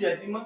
jẹ ti mọ́.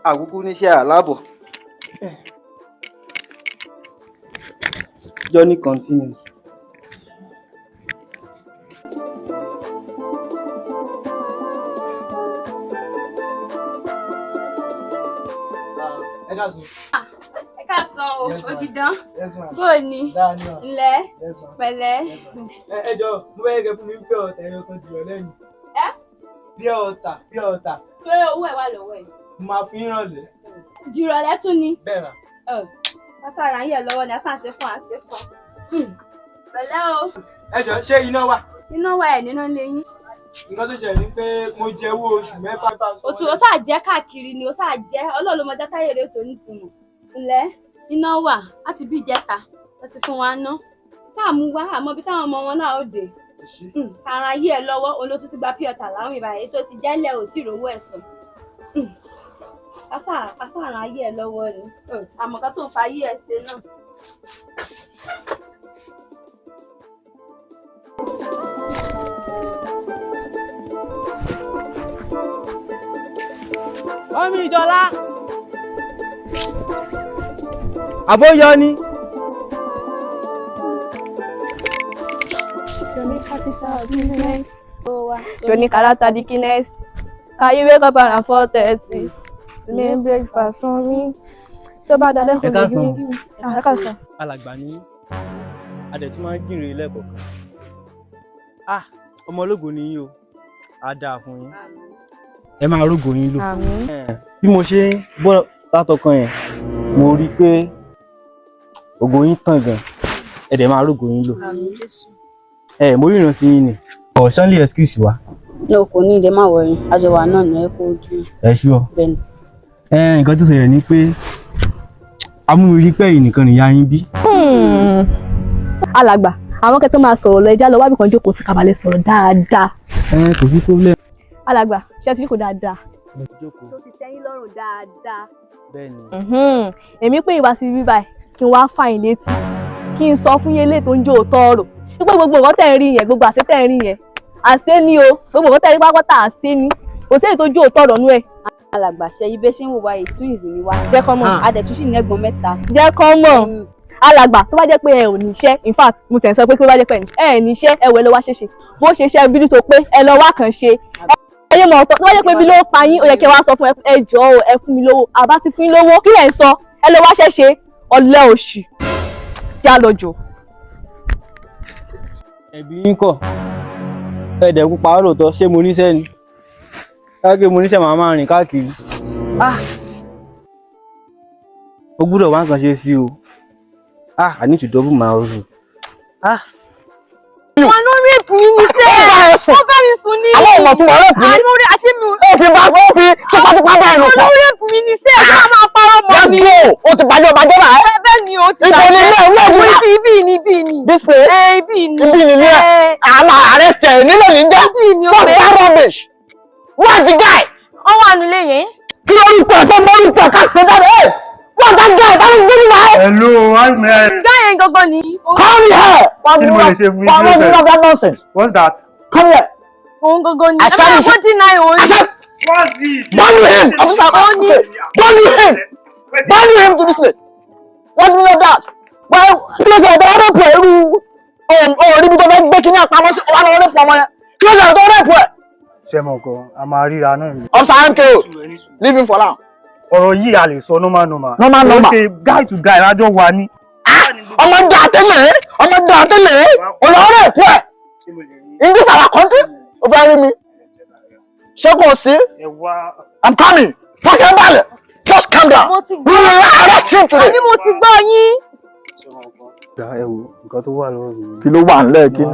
Àkókò níṣẹ́ àlábọ̀. Journey continue. Ẹ káàsán o, ògìdán. Bó ni? Ǹlẹ́, pẹ̀lẹ́. Ẹ jọ̀ọ́, mo fẹ́ kẹ́ fún mi pure water ẹyọ kan jùlọ lẹ́yìn. Pure water. Ṣé owó ẹ̀ wà lọ́wọ́ ẹ̀? Mo máa fi ń rànlẹ́. Jùrọ̀lẹ́ tún ni. Bẹ́ẹ̀ ma. Pásárà ń yẹ̀ lọ́wọ́ ni, àṣà ṣe fún. Pẹ̀lẹ́ o. Ẹ jọ̀ọ́, ṣé iná wà? Iná wà ẹ̀ nínú ilé yín. Nǹkan tó ṣẹlẹ̀ ni pé mo jẹ owó oṣù 6. Òtún ó sáà jẹ́ káàkiri ni, ó sáà jẹ́ Ọlọ́run ló mọ jẹ́ táyé rẹ̀ tó nítumọ̀. Ǹlẹ́, iná wà láti bí ìjẹta, ó ti fún wa ná. Sáà mú wá àmọ́ bí táwọn ọmọ wọn náà ó dé. Ara ayé ẹ lọ́wọ́, olótú ti gba píọ̀tà láwọn ìbàyẹ̀ tó ti jẹ́lẹ̀ ò tí ìrówó ẹ̀ sàn. Kásá ayé ẹ lọ́wọ́ ni. Àmọ̀ká tó ń fa ayé ẹ ṣe náà. Mọ́mí Ìjọlá. Àbóyọ ni. Johnny character dickiness. Can you wake up around 4:30 to make breakfast for me? Tó bá dalẹ́ kò lè gbé mi. Ẹ káàsán. Alàgbà ni adẹ̀ tún máa ń jìnrìn lẹ́kọ̀ọ̀kan. Ọmọ ológo ni yín o. Á dáa fún yín. Ẹ máa rógo yín lò. Bí mo ṣe ń bọ́ látọkàn yẹn, mo rí i pé ògo yín tàn gan. Ẹ dẹ̀ máa rógo yín lò. Mo ríran sí yín ni. Ọ̀sán lè excuse wa. No, kò ní ilé má wọrin. Àjọwà náà ní ẹ kó ojú. Ẹ ṣú ọ. Bẹ́ẹ̀ni. Nǹkan tó ṣẹlẹ̀ ni pé amúrí pé ẹ̀yin nìkan nìyá yín bí. Alàgbà, àwọn kẹ́ tó máa sọ̀rọ̀ lọ ẹja lọ wábì kan jókòó sí kábàlẹ̀ sọ̀rọ̀ dáadáa. Kò sí problem. Alàgbà, ṣé ti jókòó dáadáa? Mo ti jókòó. Tó ti tẹ́yìn lọ́rùn dáadáa. Bẹ́ẹ̀ni. Èmi pé ìwà sí bíbá ẹ̀ kí n wá fàyín létí kí n sọ fún yín lé tó ń jó òótọ́ ọ̀rọ̀ wípé gbogbo nǹkan tẹ̀ ń rí yẹn, gbogbo àṣẹ tẹ̀ ń rí yẹn àṣẹ ni o, gbogbo nǹkan tẹ̀ ń rí pápátá àṣẹ ni, kò sí èyí tó jó òótọ́ ọ̀rọ̀ nú ẹ̀. Alàgbà, ṣe ibẹ̀ ṣe ń wò wá twins ni wá. Jẹ́ kọ́ mọ̀. Adẹ̀tún sì ní ẹ̀gbọ́n 3. Jẹ́ kọ́ mọ̀. Alàgbà, tó bá jẹ́ pé ẹ ò níṣẹ́, in fact mo tẹ̀ ń sọ pé tó bá jẹ́ pé ẹ níṣẹ́, ẹ wẹ̀ lọ wá ṣeṣe bó ṣe ṣe bírí tó pé ẹ lọ wá kàn ṣe. Ẹyẹ mọ̀ ọ̀tọ̀ tó bá jẹ́ pé bí ló pa yín, ó yẹ kí ẹ wá sọ fún ẹ jọ̀ọ́ ẹ fún mi lówó, àbá ti fún yín lówó kí lẹ̀ ń sọ ẹ lọ wá ṣẹṣe ọ̀lẹ òṣì já lọ́jọ́. Ẹ̀bí yín kọ̀ ẹ̀ẹ́dẹ̀kú pa lóòótọ́, ṣé mo níṣẹ́ ni? Káàkiri mo níṣẹ́ màá máa rìn káàkiri. Ó gbúdọ̀ wá nǹkan ṣe sí o. I need to double my hustle. Wọ́n ló rí èpù yín ní sẹ́ẹ̀. Wọ́n bá mi sùn ní. Àwọn ọmọ tí wọ́n rẹ̀ fún mi. Àní mo rí àṣé mi. Ó fi tipátipá bá ẹnu Wọ́n ló rí èpù yín ní sẹ́ẹ̀. Kí wọ́n máa parọ́ mọ́ mi. Ó ti bàjẹ́ ọbàjẹ́ bá ẹ́. Bẹ́ẹ̀ ni o ti Ìbò ni ilé ìwé ìwé. Ibi ni. This place. Ibi ni. Ibi ni ilé ẹ̀. Àmà arrest ẹ̀ nílò ní jẹ́. Ibi ni o What pé. that rubbish? Where's the guy? Wọ́n wà nílé yẹn. Kí ló ń pọ̀ tó mọ́ ń pọ̀ káàkiri dáadáa ẹ̀? What's that guy? That is good man. Hello, I'm here. Ìgbà yẹn gangan ni. Come here. Kí ni mo lè ṣe fún yín What lóṣẹ̀? that nonsense? What's that? Come here. Òun gangan ni. I Ẹ said máa you should- 49 òun ni. What's it? Bundle him. Officer, bundle him. Bundle him to this place. What's the meaning of that? Well, kí ló ṣe ọ̀dọ́ ọ̀rẹ́ pọ̀ irú orí tó fẹ́ gbé kí ní àpamọ́ sí ọ̀wá lọ́wọ́ rẹ̀pọ̀ ọmọ yẹn? Kí ló ṣe ọ̀dọ́ ọ̀rẹ́ pọ̀ ẹ̀? Ṣé mo kọ? A máa ríra náà ni. Officer MKO, leave him for now. Ọ̀rọ̀ yìí a lè sọ normal. Normal. Ó ṣe guy to guy lájọ́ wa ní. Ọmọ dà tẹ́lẹ̀, olóòrè pọ̀ ẹ̀. In this our country, ó fẹ́ rí mi. Ṣé kò sí? Ẹ wá. I'm coming. Fọ́kẹ́ balẹ̀. just calm down. We will arrest him today. Àní mo ti gbọ́ yín. Gba ẹ wo nǹkan tó wà lọ́wọ́ mi. Kí ló wà nílẹ̀ kí ni?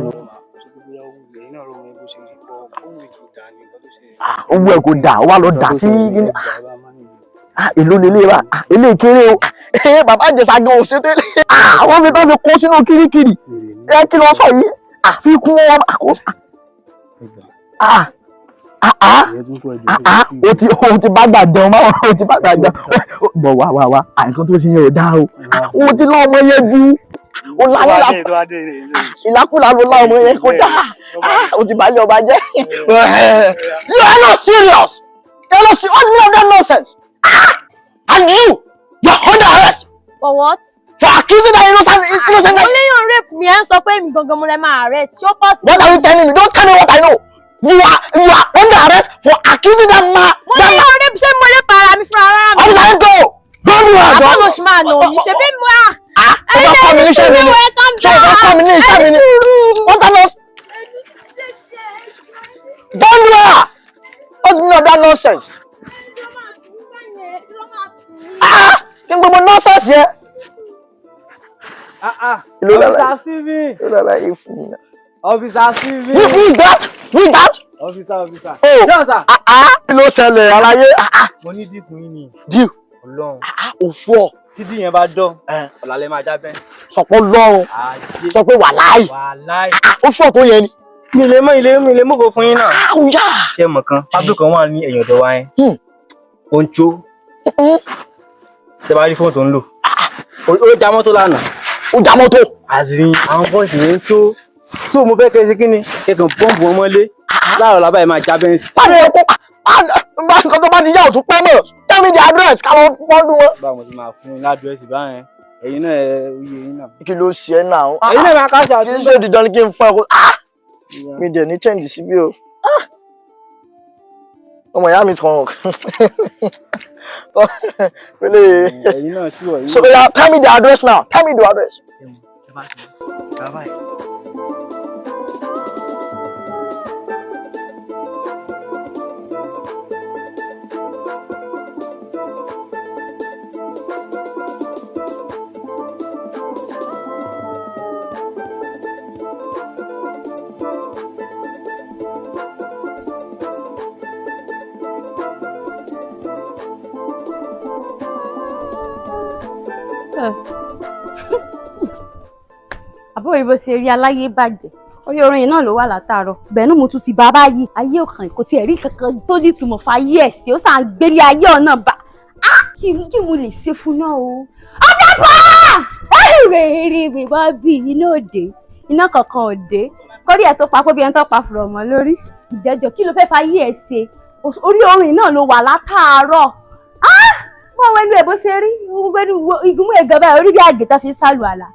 Owó ẹ̀ kò dà, ó wà lọ dà sí èlò nílé wa. Ilé kéré o. Bàbá Ìjẹ̀ṣà gan ò ṣe tẹ́lẹ̀. Àwọn mi tó fi kó sínú kirikiri. Ẹ kí ló sọ yìí? Àfikún wọn àkóso. O ti bá gbà jẹun máa o ti bá gbà jẹun. Bọ̀ wá àìkan tó ṣe yẹn ò dáa o. O ti lọ́ ọmọ yẹn ju. O láyé ìlákùlà ló lá ọmọ yẹn kó dáa. O ti bá lé ọba jẹ́. You are not serious. You are not serious. What do you mean of that nonsense? And you are under arrest. For what? For accusing that innocent guy. Only on rape me and so pé mi gangan mo lè máa arrest. Show possible. What are you telling me? Don't tell me what I know. You are under arrest for accusing that man. Mo ní on rape ṣé mo lè para mi fún ara mi. Officer, go. Go do it. Àbọ̀ mo ṣì máa nà òní. Ṣé bí mo à? Ọba kọ́ mi níṣẹ́ mi ni. Ṣé ọba kọ́ mi ní iṣẹ́ mi ni? What are those? Don't do that. What's the meaning of that nonsense? Kí n gbogbo nonsense yẹn? Officer Steven. Officer Steven. Who is that? Officer. Oh. Sir. Kí ló ṣẹlẹ̀ aláyé? Mo ní díìpù yín ni. Díù. Ọlọ́run. Òfu ọ̀. Tí díì yẹn bá dán, ọ̀làlẹ́ máa já bẹ́ẹ̀. Sọ̀pọ̀ lọ́run. Sọ pé wàláì. Wàláì. Ó fọ̀ tó yẹn ni. Mi lè mú kó fún yín náà. Àwùjá. Ṣé mọ̀ kan? Pablo kan wà ní ẹ̀yìn ọ̀dọ̀ wa yẹn. Ó ń jó. Ṣé bá rí fóònù tó ń lò? Ó já mọ́tò lánàá. Ó já mọ́tò. Àzìn àwọn bọ́ọ̀sì yẹn ń tó. Tó mo fẹ́ kẹ́ ṣe kí ni? Kẹ̀kàn bọ́ǹbù wọn mọ́lé. Láàárọ̀ lábàá yẹn máa já bẹ́ẹ̀ sí. Pàdé ẹ̀kọ́. Nǹkan tó bá ti yá òtún pẹ́ mọ̀. Tell me the address káwọn pọ́ńdù wọn. Báwo mo ti máa fún yín ládùúrẹ́sì báyẹn? Ẹ̀yin náà oyè yín náà. Kí ló ṣe é náà? Ẹ̀yin náà máa káṣí Kí ló ṣe dídán ní kí n fún ẹ kó? Mi dẹ̀ ní change síbí o. Ọmọ ìyá mi kan. Ẹ̀yin náà sí wọ̀nyí. So tell me the address now. Tell me the address. Àbúrò ìbò ṣe rí aláyé bàjẹ́ orí orin náà ló wà látàárọ̀ bẹ́ẹ̀ náà mo tún ti bá báyìí ayé ọ̀kan kò tiẹ̀ rí kankan tó ní ìtumọ̀ fáyé ẹ̀ sí ó sàn gbélé ayé ọ̀nà bá kí mo lè ṣe fún náà o. ọ̀dọ́pọ̀ èrè wá bí iná òde iná kankan òde kórí ẹ̀ tó pa kó bí ẹni tó pa fùrọ̀ mọ́ lórí ìjẹ́jọ́ kí ló fẹ́ fáyé ẹ̀ ṣe orí orin náà ló wà látàárọ̀ wọ́n wẹ́nu ẹ̀ bó ṣe rí igunmú ẹ̀gàn báyìí orí bí àgètà fi sálù àlà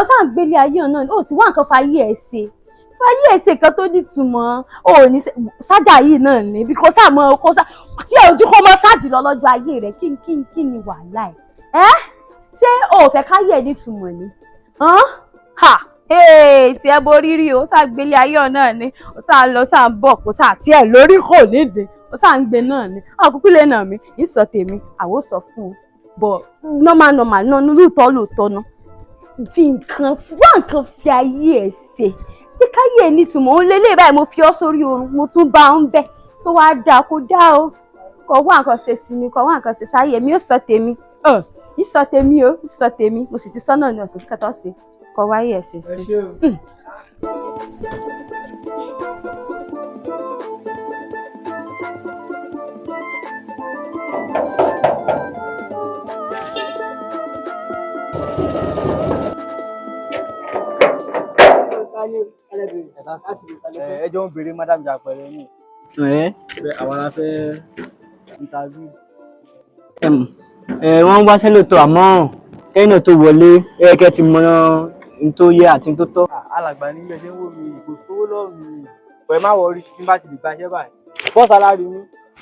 ó sàn gbélé ayé ọ̀nà ó ti wá nǹkan fàyè ẹ̀ ṣe kan tó nítumọ̀ ó ní sájà yìí náà ní bí kò sàmọ́ kó sá tí ojú kó mọ́ sáàjì lọ lọ́jọ́ ayé rẹ̀ kí ni wàhálà ẹ̀ ṣé o ò fẹ́ káyé ẹ̀ nítumọ̀ ni tí ẹ borí rí o sá gbélé ayé ọ̀nà ni ó sá lọ sá ń bọ̀ kó sá tí ẹ̀ lórí kò nídìí ó sá ń gbé náà ni àkókò lè nà mí ìsọ tèmi àwọ̀ sọ fún un bọ̀ normal náà lóòótọ́ náà fi nǹkan fi ayé ẹ̀ ṣe tí káyé ẹ̀ nítumọ̀ ó lélẹ̀ báyìí mo fi ọ́ sórí oorun mo tún bá ń bẹ̀ tó wá dáa kó dá o kò wá nǹkan ṣe sí mi kò wá nǹkan ṣe sáyé mi ó sọ tèmi ìsọ tèmi mo sì ti sọ náà ní ọ̀sẹ̀ kẹtọ́ sí kò wáyé ẹ̀ ṣe sí. Ẹjọ́ ń bèrè madam Jàpẹ̀rẹ̀ ní. Àwọn ará fẹ́ interview. Wọ́n wá sẹ́lòtò àmọ́ kẹ́yìn náà tó wọlé ẹ̀ẹ́kẹ́ ti mọ ohun tó yẹ àti ohun tó tọ́. Alàgbà nígbà ṣe ń wò mí kò sówó lọ́rùn mi pẹ̀ má wọrí tí n bá ti lè gbaṣẹ́ báyìí bọ́ sálárì mi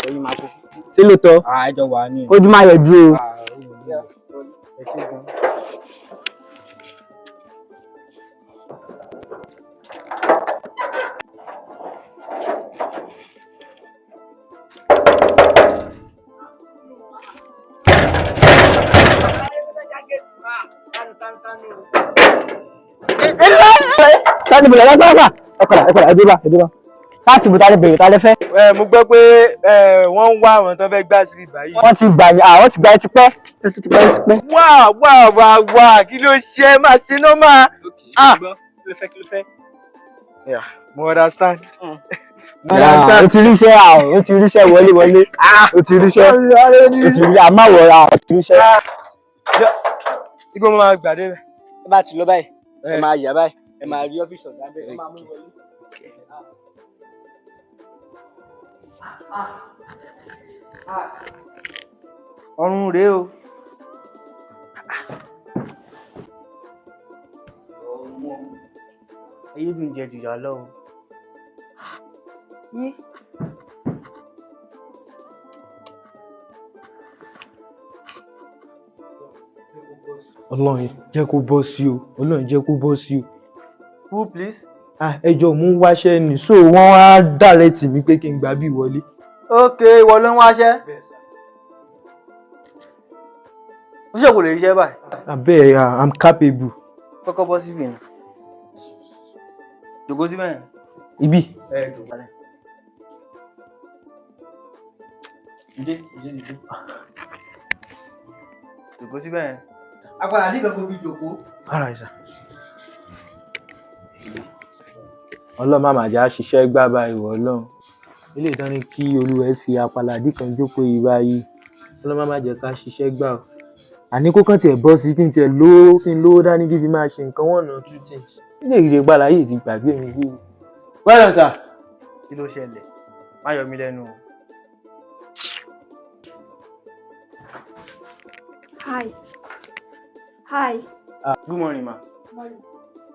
ẹ̀yìn máa kó. Sẹ́lòtò ẹjọ́ wà ní. ojú máa yọjú o. Ẹ ṣé gan. Tani bẹ̀rẹ̀ lọ́sọ̀ọ̀sà ẹ̀kọ́dà ẹ̀dúrà láti bùtà lè bèrè ta lè fẹ́. Mo gbọ́ pé wọ́n ń wá àwọn tó fẹ́ gbà sí ibà yìí. Wọ́n ti gbà yín àwọn ti gbà yín tipẹ́. Wá kí ló ṣe máa ṣe nọ́mà. Kí ló fẹ́? Mo understand. O ti ríṣẹ́ wọlé. O ti ríṣẹ́ àmàwọ̀ra o ti ríṣẹ́. Ibo máa gbàdé bẹ́ẹ̀. Ẹ bá ti lọ báyìí, ẹ máa yà báyìí, ẹ máa rí ọ́fíìsì ọ̀gá bẹ́ẹ̀, ẹ máa mú wọlé. Ọrùn rèé o. Ayé dùn jẹ jùyà lọ o. Ọlọ́run jẹ́ kó bọ́ sí o. Ọlọ́run jẹ́ kó bọ́ sí o. Who please? Ẹjọ́ mú wáṣẹ́ ni so wọ́n á dàrẹ́tì mi pé kí n gbà bí wọlé. Okay, ìwọ ló ń wáṣẹ́. Ó ṣe kò lè ríṣẹ́ báyìí. Abẹ́ I'm capable. Kọ́kọ́ bọ́ síbí ni. Jòkó síbẹ̀ yẹn. Ibi. Jòkó síbẹ̀ yẹn. Agbára ní ìgbàgbọ́ bí jòkó. Alright sir. Ọlọ́run má máa já ṣiṣẹ́ gbá báyìí wọ̀ Ọlọ́run. Ilé ìtàn ni kí olúwẹ̀ fi apàlàdí kan jókòó yìí báyìí. Ọlọ́run má máa jẹ́ ká ṣiṣẹ́ gbà o. Àní kó kàn tiẹ̀ bọ́ sí kí n tiẹ̀ lówó dání kí n fi máa ṣe nǹkan one or two things. Ilé ìrè gbàlà yìí ti gbàgbé mi sí. Well sir. Kí ló ṣẹlẹ̀? Má yọ mí lẹ́nu o. Hi. Good morning, ma. Morning.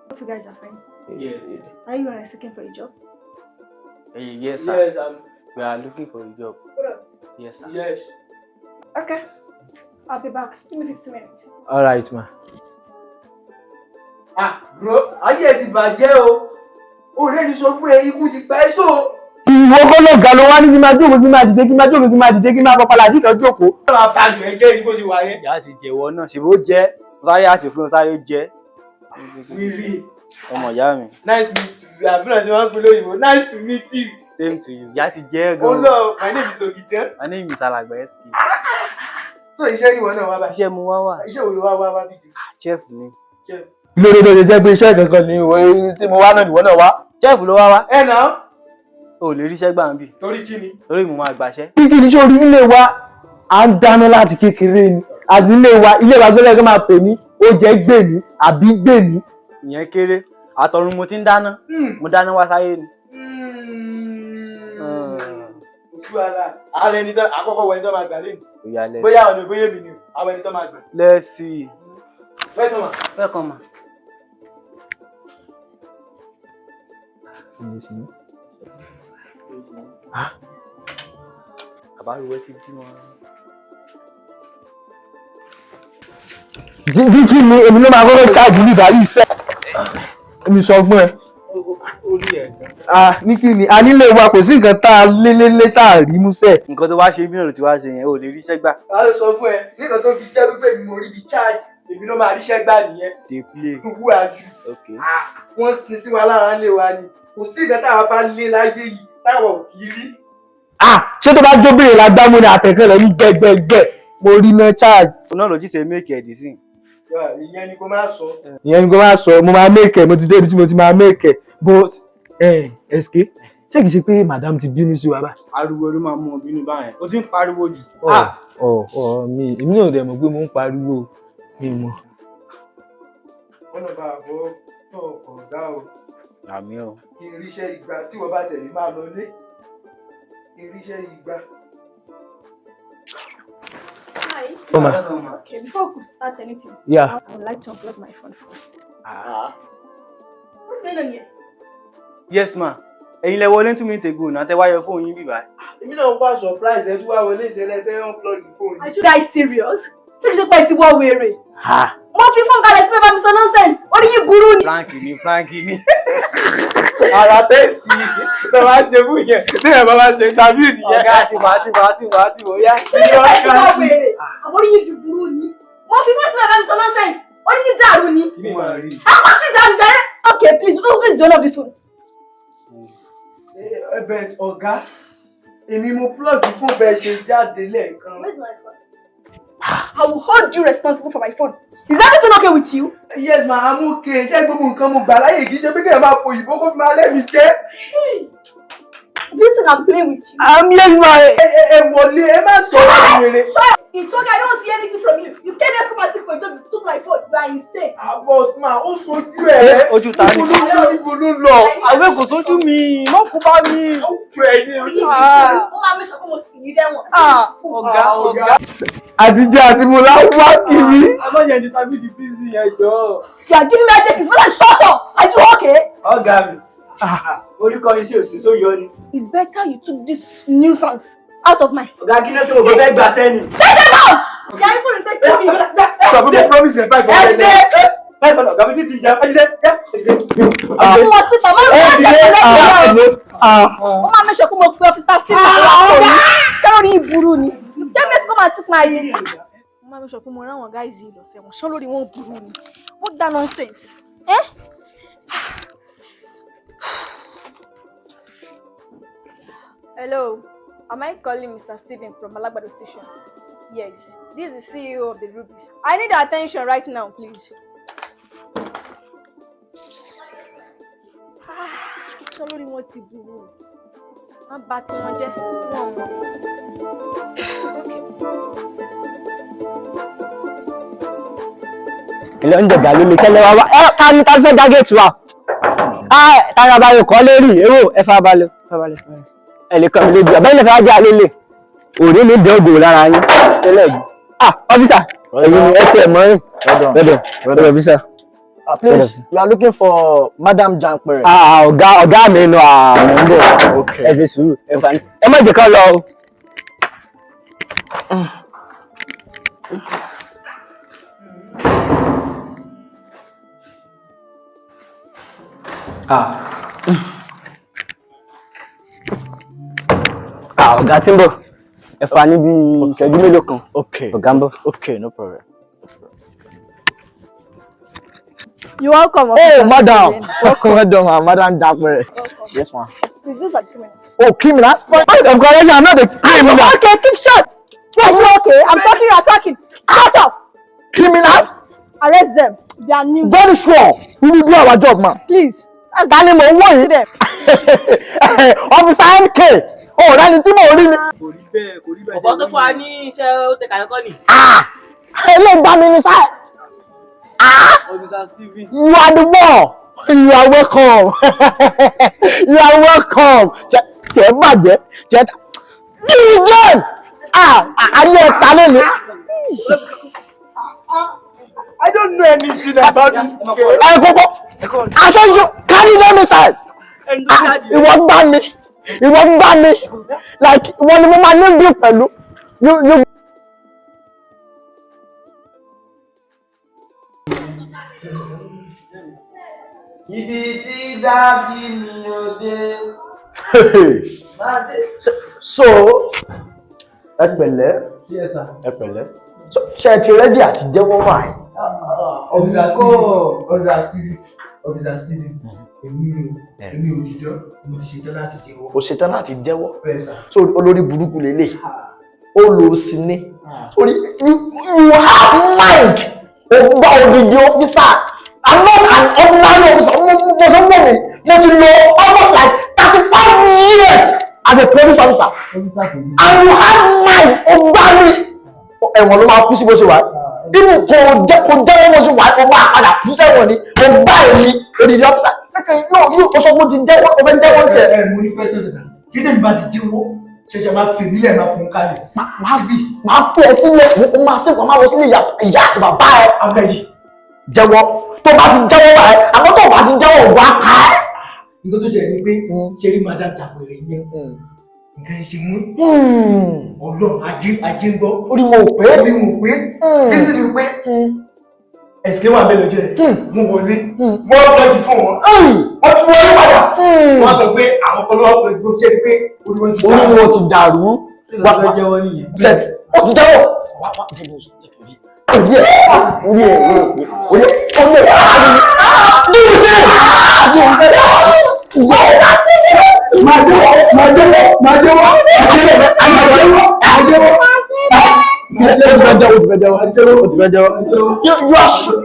Hope you guys are fine. Yes. Are you guys looking for a job? Yes, sir. Yes, we are looking for a job. Yes, sir. Yes. Okay. I'll be back. Give me 15 minutes. Alright ma. Bro, ayé ẹ ti bàjẹ́ o. Ọ̀rẹ́ ni sọ fún ẹ ikú ti pa ẹ́ so. Ìwọ gbọ́dọ̀ ga ló wá ní kí máa jókòó kí máa dìde kí máa jókòó kí máa dìde kí máa pàpàlàdí kan jókòó. Ó máa bá àgbẹ̀ jẹ́ ibi kó ti wà yẹn. Ìyá ti jẹ̀wọ́ náà, ṣèbó jẹ́, sáré àti fún sáré jẹ́. Wíìrì. Ọmọ ìyá mi. Nice to meet you. Àbúrò tí wọ́n ń pè lóyìnbó. Nice to meet you. Same to you. Ìyá ti jẹ́ gan. Oh no, my name is Ogide. My name is Alàgbà SK. So iṣẹ́ ìwọ náà wá bá. Iṣẹ́ mo wá wà. Iṣẹ́ wo ló wá bí? Chef ni. Chef. Lórí lórí jẹ́ pé iṣẹ́ kankan ni ìwọ tí mo wá náà ìwọ náà wá. Chef ló wá wá. Ẹ náà. O lè ríṣẹ́ gbà ń bì. Torí kí ni? Torí mo máa gbàṣẹ́. Kíkì ní sórí ilé wa à ń dáná láti kékeré ni. Àti ilé wa gbọ́dọ̀ kí máa pè ní ó jẹ́ gbè mí àbí gbè mí. Ìyẹn kéré. Àtọ̀run mo ti ń dáná. Mo dáná wá sáyé ni. Oṣù àlà. Àwọn ẹni tó àkọ́kọ́ wọ ẹni tó máa gbà lẹ́nu. Ìyàlẹ̀. Bóyá ọ̀nà ìbóyè mi ni o. Àwọn ẹni tó máa gbà. Let's see. Welcome. Welcome, ma. Àbáruwẹ́ ti dí wọn. Kí ni èmi ló máa kọ́kọ́ káàdì ní ìdarí iṣẹ́? Èmi sọ fún ẹ. Orí ẹ̀. Ní kí ni a nílé wa kò sí nǹkan tá a lé tá a rí músẹ̀. Nǹkan tó wá ṣe bí ọ̀rọ̀ tí wá ṣe yẹn ò lè ríṣẹ́ gbà. A lè sọ fún ẹ, nígbà tó fi jẹ́ wípé mi mo rí ibi charge, èmi ló máa ríṣẹ́ gbà nìyẹn. Dey play. Who are you? Okay. Wọ́n sin sí wa lára lé wa ni. Kò sí nǹkan táwa bá lé láyé yìí táwa ò kì í rí. Ṣé tó bá jóbìnrin la gbámú ni àtẹ̀kẹ́lẹ̀ ní gbẹgbẹgbẹ mo rí náà charge. Náà ló jí ṣe make ẹ̀dì sí. Ìyẹn ni kò máa sọ. Ìyẹn ni kò máa sọ mo máa make ẹ̀ mo ti dé ibi tí mo ti máa make ẹ̀ but SK ṣé kìí ṣe pé madam ti bínú sí wa bá. Ariwo ló máa mú ọ bínú báyẹn. O ti ń pariwo jù. Èmi náà dẹ̀ mọ̀ pé mo ń pariwo mi mọ̀. Wọ́n lọ bá àbọ̀ tó ọ̀gá o. Àmì o. Kí n ríṣẹ́ ìgbà tí wọ́n bá tẹ̀lé máa lọ lé. Kí n ríṣẹ́ ìgbà. Hi. Ma. Okay, before we start anything, Yeah. I would like to unplug my phone first. What's going on here? Yes, ma. Ẹ̀yin lẹ wọlé 2 minutes ago náà tẹ wá yọ fóònù yín bíbá. Èmi náà wá surprise ẹ tí wàá wọlé ìṣẹ̀lẹ̀ fẹ́ unplug phone. Are you guys serious? Ṣé kìí ṣe pé ti wọ́ wèrè? Mo fi fún kalẹ̀ sí pé bá mi sọ nonsense. Orí yín burú ni. Frankie ni. Ara tẹ́sì tó máa ṣe fún yẹn. Tí ẹ̀ bá máa ṣe interview nìyẹn. Ọ̀gá àti wò yá. Ṣé kìí ṣe pé ti wọ́ wèrè? Orí yín burú ni. Mo fi fún sí pé bá mi sọ nonsense. Orí yín dàrú ni. Àwọn sì dàrú jàre. Okay, please, who is the owner of this phone? But ọ̀gá, èmi mo plug fún bẹ́ẹ̀ ṣe jáde lẹ́ẹ̀kan. Where's my phone? I will hold you responsible for my phone. Is everything okay with you? Yes, ma, I'm okay. Ṣé gbogbo nǹkan mo gbà láyè kì í ṣe pé kí ẹ máa fò òyìnbó kó fi máa lẹ́mìí jẹ́? Listen, I'm playing with you. Yes, ma. Ẹ wọlé, ẹ má sọ ọ́ rere. It's okay, I don't want to hear anything from you. You came here to come and seek for a job, you took my phone. You are insane. But ma, ó sojú ẹ̀. Ojú ta ni? Ibo ló lọ? Àwẹ̀ kò sójú mi, má kó bá mi. Ó tu ẹ̀ ní ojú. Ó máa mẹ́sàn-án kó mo sì ní dẹ́wọ̀n. Ọ̀gá. Àtijọ́ àti mo láwùwá kiri. Ọmọ yẹn ni tàbí di bísí yẹn jọ. You are giving me a headache. It's not like shut up. Are you okay? Ọ̀gá mi, orúkọ iṣẹ́ òsì sóyọ ni. It's better you took this nuisance out of my. Ọ̀gá kí ló ṣe òbí fẹ́ gbà sẹ́ni? Take them out! You are even taking me. Sọ fún mi promise ẹ̀ báyìí fún mi. Báyìí fọlọ̀, ọ̀gá mi ti jà fẹ́jídẹ́. Àwọn ọmọ tí màmá mi máa ń tẹ̀lé ó máa mẹ́sàn-án kó mo pe ọ́fíìsà sí ìlú ṣé lórí ìburú ni. You came here to come and took my ear. Ó máa mẹ́sàn-án kó mo rán àwọn guys yìí lọ sẹ́wọ̀n ṣé lórí wọn burú ni. What that nonsense? Hello, am I calling Mr. Stephen from Alagbado Station? Yes, this is the CEO of the Rubies. I need your attention right now, please. Sorry, what you do? I'm batting on you. Ilé oúnjẹ gà ló lè tẹ́lẹ̀ wá wá. Ká ní ká fẹ́ dá géètì wa. Tára bá yóò kọ́ lérí èrò ẹ fà balẹ̀. Ẹ lè kọ́ mi lójú. Ọ̀bẹ́ ilẹ̀ fẹ́ ajá lélẹ̀. Òní ló dé ògò lára yín. Tẹ́lẹ̀ yìí. Ọ́físà, ẹ̀yin ni ẹ ti ẹ̀ mọ́rin. Well done. Please, we are looking for Madam Jankpere. Ọ̀gá mi nù àmọ́ ń bọ̀. Okay. Ẹ ṣe sùúrù. Ẹ má jẹ́ ká lọ o. Ọ̀gá tí ń bọ̀. Ẹ fà níbi ìṣẹ́jú mélòó kan. Okay. Ọ̀gá ń bọ̀. Okay, no problem. You're welcome. Oh, madam. Welcome, Madam Jankpere. Yes, ma'am. Is this a criminal? Oh, criminals? I'm not a criminal. Okay, keep shut. Yeah, you okay? I'm talking, you're talking. Shut up. Criminals? Arrest them. They are new. Very sure. We will do our job, ma'am. Please. Dani mo wọ yìí dẹ̀. Officer MK. Oh, Dani tí mo rí ni. Kò rí bẹ́ẹ̀. Ọ̀pọ̀ tó fún wa ní iṣẹ́ ó tẹ kàyọ́kọ́ ni. Ilé ìgbà mi ni sáà. Officer Stephen. You are the one. You are welcome. You are welcome. Tẹ bàjẹ́. You join. Ayé ẹ̀ta lẹ́nu. I don't know anything about this. Ẹ kókó. Aṣojú carry them inside. Ìwọ gbá mi. Like ìwọ ni mo máa ní bí pẹ̀lú. You. Ibi tí dáàdì mi ò dé. So, ẹ pẹ̀lẹ́. Yes, sir. Ẹ pẹ̀lẹ́. So, ṣé ẹ ti rẹ́dí àti jẹ́wọ́ báyìí? Officer Stephen, èmi ò dídán, mo ti ṣetán láti jẹ́wọ́. O ṣetán láti jẹ́wọ́? Bẹ́ẹ̀ sà. So, olórí burúkú lélẹ̀. Ó lò sí ní. Torí you have mind. O gbá odidi officer. I'm not an ordinary officer. Mo ti lo almost like 35 years as a police officer. And you have mind. O gbá mi. Ẹ̀wọ̀n ló máa kú sí bó ṣe wà. Even kò jẹ́wọ́ bó ṣe wà, o máa padà kú sẹ́wọ̀n ni. O gbá èmi odidi officer. No, yóò o sọ pé o ti jẹ́wọ́, o fẹ́ jẹ́wọ́ tiẹ̀. Mo ní pẹ́sẹ̀ dada. Kí tèmi bá ti jẹ́wọ́, ṣẹ̀ṣẹ̀ máa fi mí lẹ̀ máa fún kálẹ̀. Máa fi ẹ sílẹ̀, o máa sìnkú, máa lọ sílé ìyá àti bàbá ẹ. Abẹ́jì. Jẹ́wọ́. Tó bá ti jẹ́wọ́ báyìí, àmọ́ tó bá ti jẹ́wọ́ ògbà ká ẹ́. Nǹkan tó ṣẹlẹ̀ ni pé ṣe rí Madam Jankpere yẹn. Nǹkan ṣe mú. Ọlọ́run ajé ń gbọ́. Orí wọn ò pé. Bí sì ni pé ẹ̀sìké wà bẹ́ẹ̀ lọ́jọ́ ẹ̀. Mo wọlé. Wọ́n lọ́jì fún wọn. Wọ́n tún wọlé padà. Wọ́n sọ pé àwọn kan lọ́wọ́ pẹ̀lú ṣe ni pé orí wọn ti dàrú. Ó ti jẹ́wọ́. You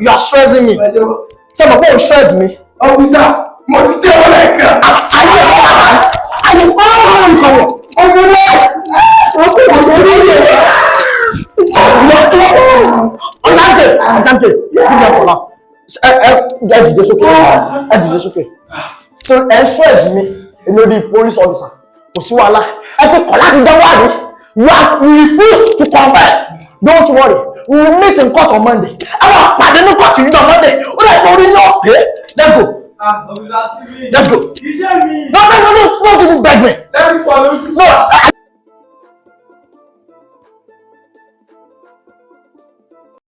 are stressing me. Say my boy stress me. Officer, mo ti jẹ́ wọlé kan. Asante, give me for now. Dìde sókè. So stress me, the police officer. Kò sí wàhálà. Ẹ ti kọ̀ láti jẹ́ wádìí. You have refused to confess. Don't worry, we will meet in court on Monday. Àwọn àpàdé ní court ní Monday. Ó lè torí yàn. Let's go. Let's go. No, don't even beg me. Let me follow you. No, I